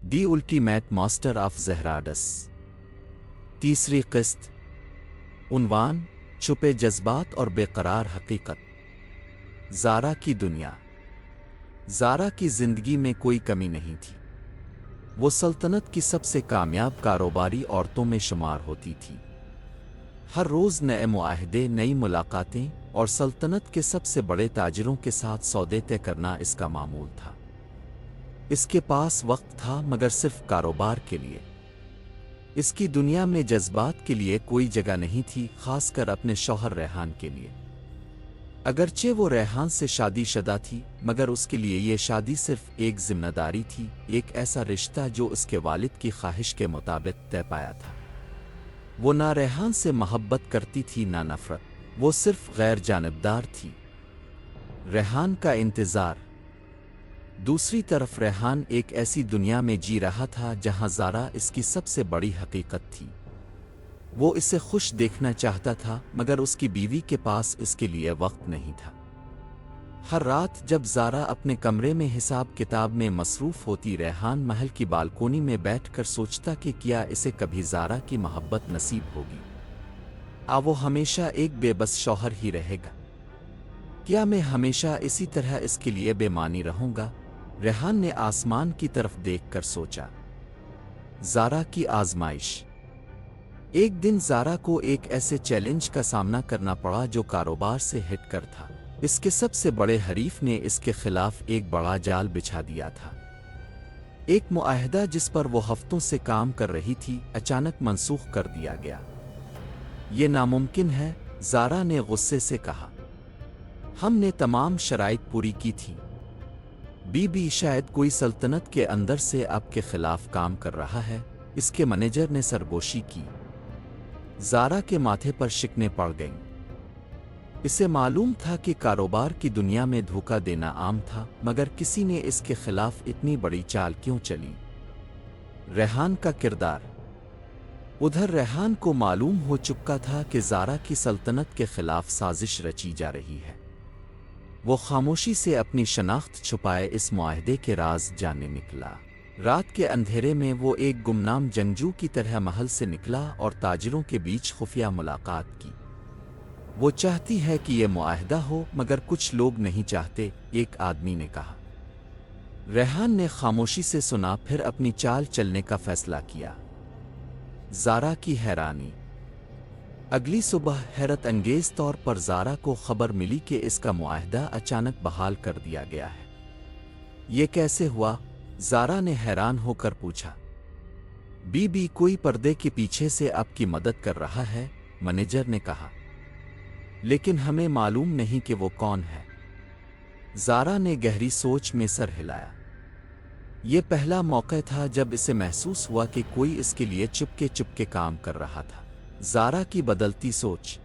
The ultimate master of ज़हराडस। तीसरी किस्त। उन्वान: छुपे जज्बात और बेकरार हकीकत। ज़ारा की दुनिया। ज़ारा की ज़िंदगी में कोई कमी नहीं थी। वो सल्तनत की सबसे कामयाब कारोबारी औरतों में शुमार होती थी। हर रोज़ नए मुआहदे, नई मुलाकातें और सल्तनत के सबसे बड़े ताजिरों के साथ सौदे तय करना इसका मामूल था। इसके पास वक्त था मगर सिर्फ कारोबार के लिए। इसकी दुनिया में जज्बात के लिए कोई जगह नहीं थी, खासकर अपने शौहर रेहान के लिए। अगरचे वो रेहान से शादीशुदा थी, मगर उसके लिए ये शादी सिर्फ एक जिम्मेदारी थी, एक ऐसा रिश्ता जो उसके वालिद की ख्वाहिश के मुताबिक तय पाया था। वो ना रेहान से मोहब्बत करती थी ना नफरत, वो सिर्फ गैर जानिबदार थी। रेहान का इंतज़ार। दूसरी तरफ रेहान एक ऐसी दुनिया में जी रहा था जहां ज़ारा इसकी सबसे बड़ी हकीकत थी। वो इसे खुश देखना चाहता था, मगर उसकी बीवी के पास इसके लिए वक्त नहीं था। हर रात जब ज़ारा अपने कमरे में हिसाब किताब में मसरूफ़ होती, रेहान महल की बालकोनी में बैठकर सोचता कि क्या इसे कभी ज़ारा की मोहब्बत नसीब होगी। वो हमेशा एक बेबस शौहर ही रहेगा? क्या मैं हमेशा इसी तरह इसके लिए बेमानी रहूंगा? रेहान ने आसमान की तरफ देखकर सोचा। ज़ारा की आजमाइश। एक दिन ज़ारा को एक ऐसे चैलेंज का सामना करना पड़ा जो कारोबार से हटकर था। इसके सबसे बड़े हरीफ ने इसके खिलाफ एक बड़ा जाल बिछा दिया था। एक मुआहदा जिस पर वो हफ्तों से काम कर रही थी, अचानक मनसूख कर दिया गया। ये नामुमकिन है, ज़ारा ने गुस्से से कहा। हमने तमाम शराइत पूरी की थी। बीबी, शायद कोई सल्तनत के अंदर से आपके खिलाफ काम कर रहा है, इसके मैनेजर ने सरगोशी की। ज़ारा के माथे पर शिकने पड़ गईं। इसे मालूम था कि कारोबार की दुनिया में धोखा देना आम था, मगर किसी ने इसके खिलाफ इतनी बड़ी चाल क्यों चली? रेहान का किरदार। उधर रेहान को मालूम हो चुका था कि ज़ारा की सल्तनत के खिलाफ साजिश रची जा रही है। वो खामोशी से अपनी शनाख्त छुपाए इस मुआहदे के राज जानने निकला। रात के अंधेरे में वो एक गुमनाम जंगजू की तरह महल से निकला और ताजिरों के बीच खुफिया मुलाकात की। वो चाहती है कि ये मुआहदा हो, मगर कुछ लोग नहीं चाहते, एक आदमी ने कहा। रेहान ने खामोशी से सुना, फिर अपनी चाल चलने का फैसला किया। ज़ारा की हैरानी। अगली सुबह हैरत अंगेज तौर पर ज़ारा को खबर मिली कि इसका मुआहदा अचानक बहाल कर दिया गया है। ये कैसे हुआ? ज़ारा ने हैरान होकर पूछा। बीबी, कोई पर्दे के पीछे से आपकी मदद कर रहा है, मैनेजर ने कहा। लेकिन हमें मालूम नहीं कि वो कौन है। ज़ारा ने गहरी सोच में सर हिलाया। ये पहला मौका था जब इसे महसूस हुआ कि कोई इसके लिए चुपके चुपके काम कर रहा था। ज़ारा की बदलती सोच।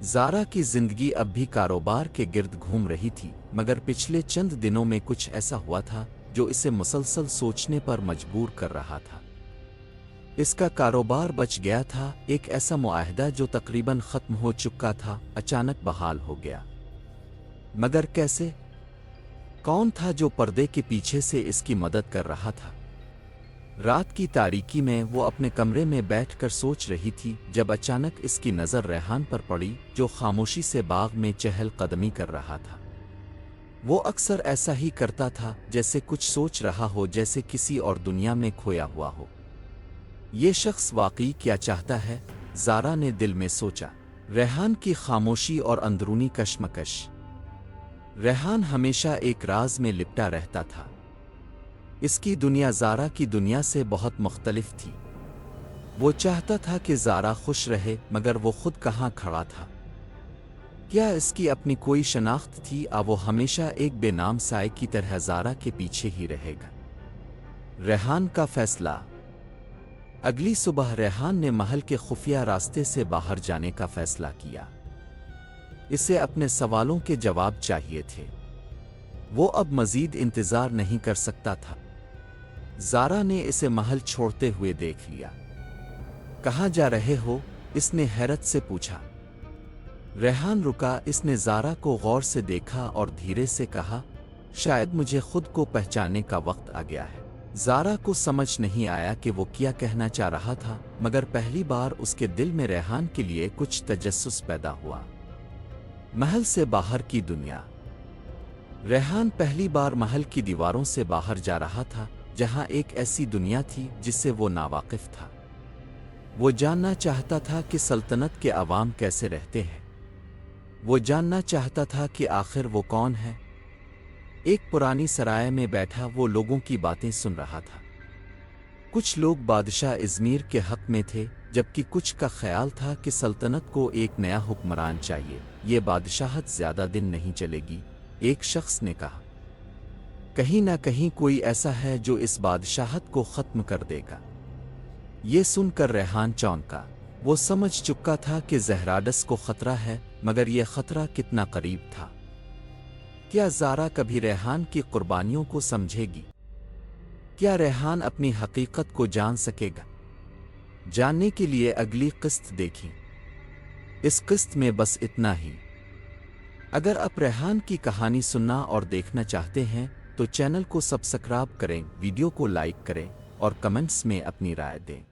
ज़ारा की जिंदगी अब भी कारोबार के गिर्द घूम रही थी, मगर पिछले चंद दिनों में कुछ ऐसा हुआ था जो इसे मुसलसल सोचने पर मजबूर कर रहा था। इसका कारोबार बच गया था। एक ऐसा मुआहदा जो तकरीबन खत्म हो चुका था, अचानक बहाल हो गया। मगर कैसे? कौन था जो पर्दे के पीछे से इसकी मदद कर रहा था? रात की तारीकी में वो अपने कमरे में बैठकर सोच रही थी जब अचानक इसकी नज़र रेहान पर पड़ी, जो खामोशी से बाग में चहल कदमी कर रहा था। वो अक्सर ऐसा ही करता था, जैसे कुछ सोच रहा हो, जैसे किसी और दुनिया में खोया हुआ हो। ये शख्स वाकई क्या चाहता है? ज़ारा ने दिल में सोचा। रेहान की खामोशी और अंदरूनी कश्मकश। रेहान हमेशा एक राज में लिपटा रहता था। इसकी दुनिया ज़ारा की दुनिया से बहुत मुख्तलिफ थी। वो चाहता था कि ज़ारा खुश रहे, मगर वो खुद कहाँ खड़ा था? क्या इसकी अपनी कोई शनाख्त थी? वो हमेशा एक बेनाम साए की तरह ज़ारा के पीछे ही रहेगा। रेहान का फैसला। अगली सुबह रेहान ने महल के खुफिया रास्ते से बाहर जाने का फैसला किया। इसे अपने सवालों के जवाब चाहिए थे। वो अब मज़ीद इंतज़ार नहीं कर सकता था। ज़ारा ने इसे महल छोड़ते हुए देख लिया। कहाँ जा रहे हो? इसने हैरत से पूछा। रेहान रुका। इसने ज़ारा को गौर से देखा और धीरे से कहा, शायद मुझे खुद को पहचानने का वक्त आ गया है। زارا کو سمجھ نہیں آیا کہ وہ کیا کہنا چاہ رہا تھا، مگر پہلی بار اس کے دل میں ریحان کے لیے کچھ تجسس پیدا ہوا۔ محل سے باہر کی دنیا۔ ریحان پہلی بار محل کی دیواروں سے باہر جا رہا تھا، جہاں ایک ایسی دنیا تھی جس سے وہ ناواقف تھا۔ وہ جاننا چاہتا تھا کہ سلطنت کے عوام کیسے رہتے ہیں۔ وہ جاننا چاہتا تھا کہ آخر وہ کون ہے۔ ایک پرانی سرائے میں بیٹھا وہ لوگوں کی باتیں سن رہا تھا۔ کچھ لوگ بادشاہ ازمیر کے حق میں تھے، جبکہ کچھ کا خیال تھا کہ سلطنت کو ایک نیا حکمران چاہیے۔ یہ بادشاہت زیادہ دن نہیں چلے گی، ایک شخص نے کہا۔ کہیں نہ کہیں کوئی ایسا ہے جو اس بادشاہت کو ختم کر دے گا۔ یہ سن کر ریحان چونکا۔ وہ سمجھ چکا تھا کہ زہراڈس کو خطرہ ہے، مگر یہ خطرہ کتنا قریب تھا۔ کیا زارا کبھی ریحان کی قربانیوں کو سمجھے گی؟ کیا ریحان اپنی حقیقت کو جان سکے گا؟ جاننے کے لیے اگلی قسط دیکھیں۔ اس قسط میں بس اتنا ہی۔ اگر آپ ریحان کی کہانی سننا اور دیکھنا چاہتے ہیں تو چینل کو سبسکرائب کریں، ویڈیو کو لائک کریں اور کمنٹس میں اپنی رائے دیں۔